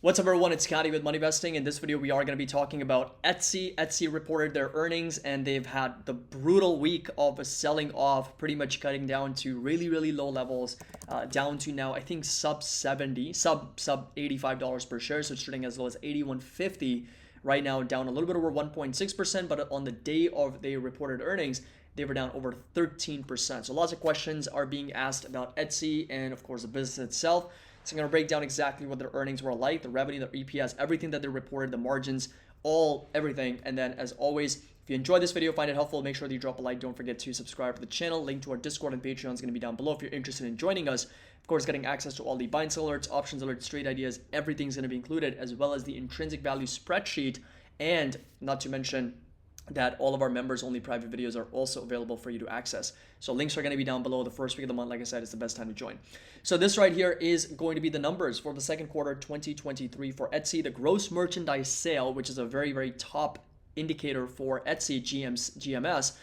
What's up, everyone? It's Scotty with Money Vesting. In this video, we are going to be talking about Etsy. Etsy reported their earnings, and they've had the brutal week of selling off, pretty much cutting down to really, really low levels, down to now I think sub 70, sub $85 per share. So it's trading as low as 81.50 right now, down a little bit over 1.6%. But on the day of they reported earnings, they were down over 13%. So lots of questions are being asked about Etsy and, of course, the business itself. So I'm going to break down exactly what their earnings were like, the revenue, their EPS, everything that they reported, the margins, everything. And then, as always, if you enjoyed this video, find it helpful, make sure that you drop a like. Don't forget to subscribe to the channel. Link to our Discord and Patreon is going to be down below if you're interested in joining us. Of course, getting access to all the buy and sell alerts, options alerts, trade ideas, everything's going to be included, as well as the intrinsic value spreadsheet, and not to mention that all of our members only private videos are also available for you to access. So links are going to be down below. The first week of the month, like I said, is the best time to join. So this right here is going to be the numbers for the second quarter 2023 for Etsy. The gross merchandise sale, which is a very, very top indicator for Etsy GMS,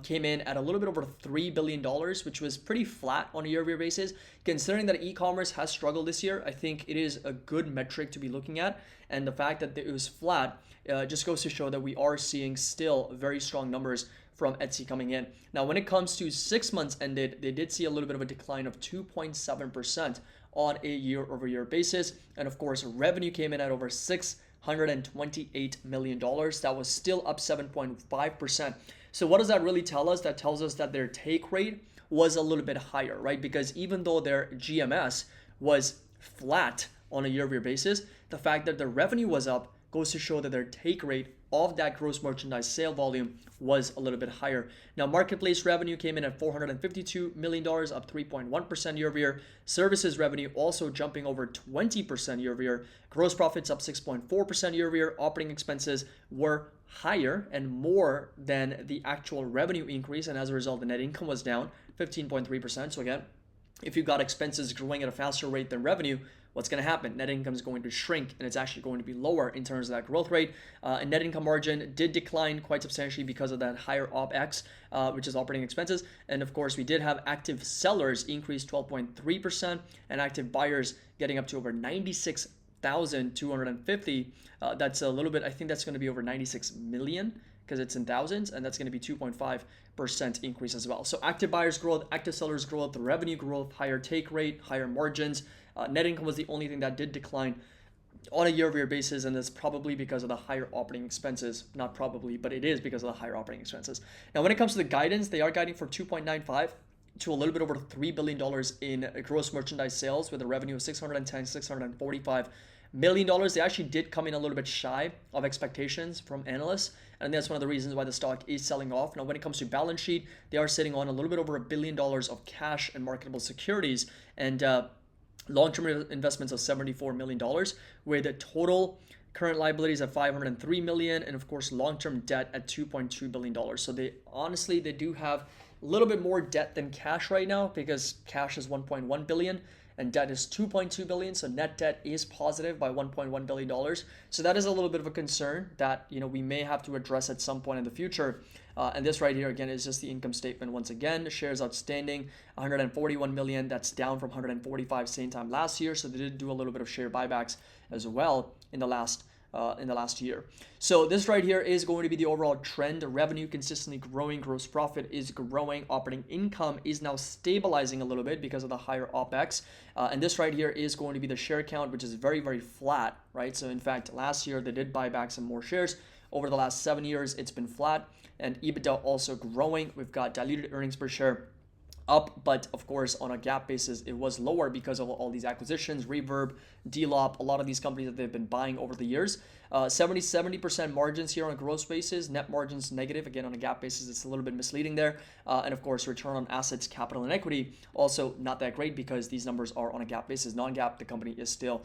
came in at a little bit over $3 billion, which was pretty flat on a year-over-year basis. Considering that e-commerce has struggled this year, I think it is a good metric to be looking at. And the fact that it was flat just goes to show that we are seeing still very strong numbers from Etsy coming in. Now, when it comes to 6 months ended, they did see a little bit of a decline of 2.7% on a year-over-year basis. And of course, revenue came in at over $628 million. That was still up 7.5%. So what does that really tell us? That tells us that their take rate was a little bit higher, right? Because even though their GMS was flat on a year-over-year basis, the fact that their revenue was up goes to show that their take rate of that gross merchandise sale volume was a little bit higher. Now, marketplace revenue came in at $452 million, up 3.1% year over year. Services revenue also jumping over 20% year over year. Gross profits up 6.4% year over year. Operating expenses were higher and more than the actual revenue increase, and as a result, the net income was down 15.3%. So again, if you've got expenses growing at a faster rate than revenue, what's going to happen? Net income is going to shrink, and it's actually going to be lower in terms of that growth rate. And net income margin did decline quite substantially because of that higher OpEx, which is operating expenses. And of course, we did have active sellers increase 12.3%, and active buyers getting up to over 96,250. That's a little bit, I think that's going to be over 96 million because it's in thousands, and that's going to be 2.5% increase as well. So active buyers growth, active sellers growth, the revenue growth, higher take rate, higher margins. Net income was the only thing that did decline on a year-over-year basis, and that's probably because of the higher operating expenses. Not probably, but it is because of the higher operating expenses. Now, when it comes to the guidance, they are guiding for 2.95 to a little bit over $3 billion in gross merchandise sales with a revenue of $645 million. They actually did come in a little bit shy of expectations from analysts, and that's one of the reasons why the stock is selling off. Now, when it comes to balance sheet, they are sitting on a little bit over $1 billion of cash and marketable securities, and long-term investments of $74 million, with a total current liabilities of $503 million, and of course long-term debt at $2.2 billion. So they do have a little bit more debt than cash right now, because cash is $1.1 billion and debt is $2.2 billion. So net debt is positive by $1.1 billion. So that is a little bit of a concern that we may have to address at some point in the future. And this right here, again, is just the income statement. Once again, shares outstanding, 141 million. That's down from 145 same time last year. So they did do a little bit of share buybacks as well in the last year. So this right here is going to be the overall trend. The revenue consistently growing, gross profit is growing, operating income is now stabilizing a little bit because of the higher OpEx. And this right here is going to be the share count, which is very, very flat, right? So in fact, last year they did buy back some more shares. Over the last 7 years, it's been flat, and EBITDA also growing. We've got diluted earnings per share up, but of course on a GAAP basis it was lower because of all these acquisitions, Reverb, DLOP, a lot of these companies that they've been buying over the years. 70% margins here on a gross basis, net margins negative. Again, on a GAAP basis, it's a little bit misleading there. And of course, return on assets, capital, and equity also not that great because these numbers are on a GAAP basis. Non-GAAP, the company is still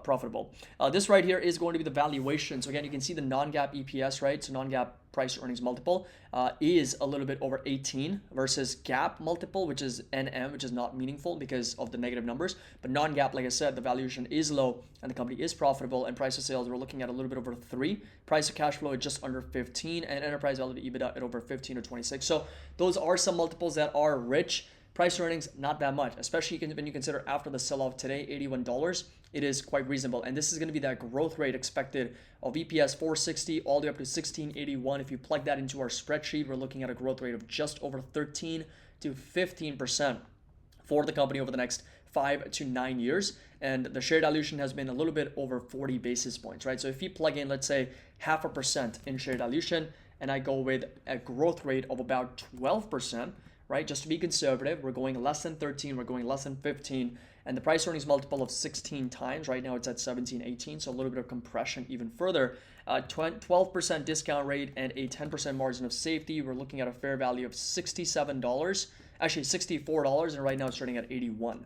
profitable. This right here is going to be the valuation. So again, you can see the non-GAAP EPS, right? So non-GAAP price to earnings multiple is a little bit over 18 versus GAAP multiple, which is NM, which is not meaningful because of the negative numbers. But non-GAAP, like I said, the valuation is low and the company is profitable, and price to sales, we're looking at a little bit over 3. Price to cash flow at just under 15, and enterprise value to EBITDA at over 15 or 26. So those are some multiples that are rich Price earnings, not that much, especially when you consider after the sell-off today, $81. It is quite reasonable. And this is going to be that growth rate expected of EPS 460 all the way up to 1681. If you plug that into our spreadsheet, we're looking at a growth rate of just over 13 to 15% for the company over the next 5 to 9 years. And the share dilution has been a little bit over 40 basis points, right? So if you plug in, let's say, 0.5% in share dilution, and I go with a growth rate of about 12%, right? Just to be conservative, we're going less than 13, we're going less than 15, and the price earnings multiple of 16 times. Right now it's at 17, 18, so a little bit of compression even further. 12% discount rate and a 10% margin of safety. We're looking at a fair value of $67, actually $64, and right now it's trading at 81.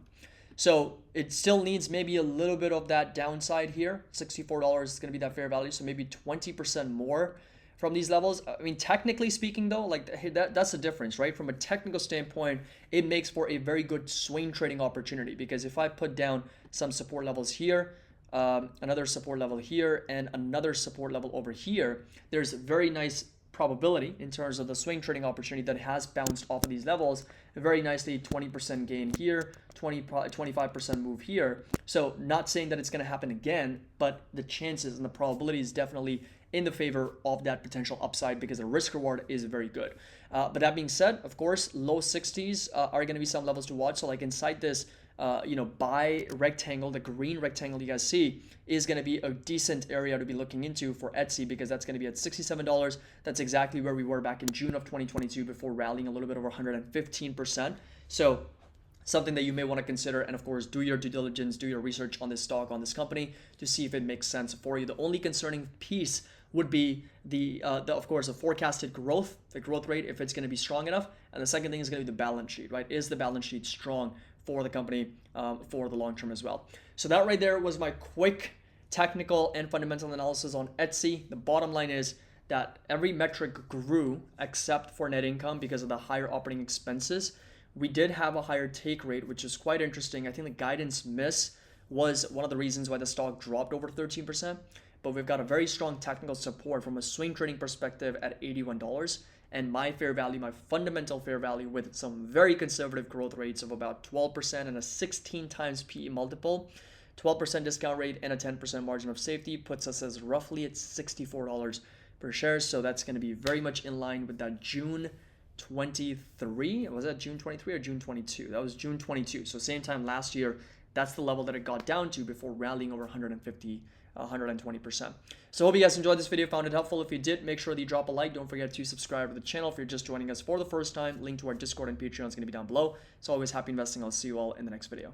So it still needs maybe a little bit of that downside here. $64 is going to be that fair value, so maybe 20% more from these levels. I mean, technically speaking though, like that's the difference, right? From a technical standpoint, it makes for a very good swing trading opportunity, because if I put down some support levels here, another support level here, and another support level over here, there's a very nice probability in terms of the swing trading opportunity that has bounced off of these levels very nicely. 20% gain here, 25% move here. So not saying that it's going to happen again, but the chances and the probability is definitely in the favor of that potential upside, because the risk reward is very good. But that being said, of course, low 60s are going to be some levels to watch. So like inside this buy rectangle, the green rectangle you guys see is going to be a decent area to be looking into for Etsy, because that's going to be at $67. That's exactly where we were back in June of 2022 before rallying a little bit over 115%. So something that you may want to consider, and of course do your due diligence, do your research on this stock, on this company, to see if it makes sense for you. The only concerning piece would be the of course the forecasted growth, the growth rate, if it's going to be strong enough, and the second thing is going to be the balance sheet, right? Is the balance sheet strong for the company for the long term as well? So that right there was my quick technical and fundamental analysis on Etsy. The bottom line is that every metric grew except for net income because of the higher operating expenses. We did have a higher take rate, which is quite interesting. I think the guidance miss was one of the reasons why the stock dropped over 13%. But we've got a very strong technical support from a swing trading perspective at $81. And my fair value, my fundamental fair value, with some very conservative growth rates of about 12% and a 16 times PE multiple, 12% discount rate, and a 10% margin of safety, puts us as roughly at $64 per share. So that's going to be very much in line with that June 23. Was that June 23 or June 22? That was June 22. So same time last year, that's the level that it got down to before rallying over 120%. So hope you guys enjoyed this video, found it helpful. If you did, make sure that you drop a like. Don't forget to subscribe to the channel if you're just joining us for the first time. Link to our Discord and Patreon is going to be down below. It's always happy investing. I'll see you all in the next video.